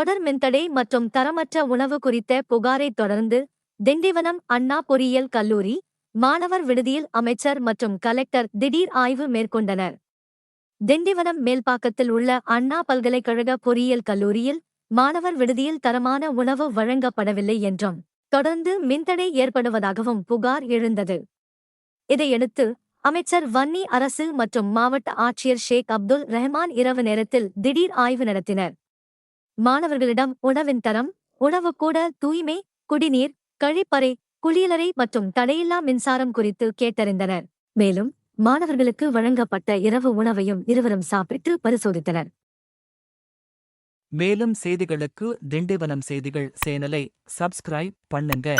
தொடர் மின்தடை மற்றும் தரமற்ற உணவு குறித்த புகாரைத் தொடர்ந்து திண்டிவனம் அண்ணா பொறியியல் கல்லூரி மாணவர் விடுதியில் அமைச்சர் மற்றும் கலெக்டர் திடீர் ஆய்வு மேற்கொண்டனர். திண்டிவனம் மேல்பாக்கத்தில் உள்ள அண்ணா பல்கலைக்கழக பொறியியல் கல்லூரியில் மாணவர் விடுதியில் தரமான உணவு வழங்கப்படவில்லை என்றும் தொடர்ந்து மின்தடை ஏற்படுவதாகவும் புகார் எழுந்தது. இதையடுத்து அமைச்சர் வன்னி அரசு மற்றும் மாவட்ட ஆட்சியர் ஷேக் அப்துல் ரஹ்மான் இரவு நேரத்தில் திடீர் ஆய்வு நடத்தினர். மாணவர்களிடம் உணவின் தரம், உணவுக்கூட தூய்மை, குடிநீர், கழிப்பறை, குளியலறை மற்றும் தடையில்லா மின்சாரம் குறித்து கேட்டறிந்தனர். மேலும் மாணவர்களுக்கு வழங்கப்பட்ட இரவு உணவையும் இருவரும் சாப்பிட்டு பரிசோதித்தனர். மேலும் செய்திகளுக்கு திண்டிவனம் செய்திகள் சேனலை சப்ஸ்கிரைப் பண்ணுங்க.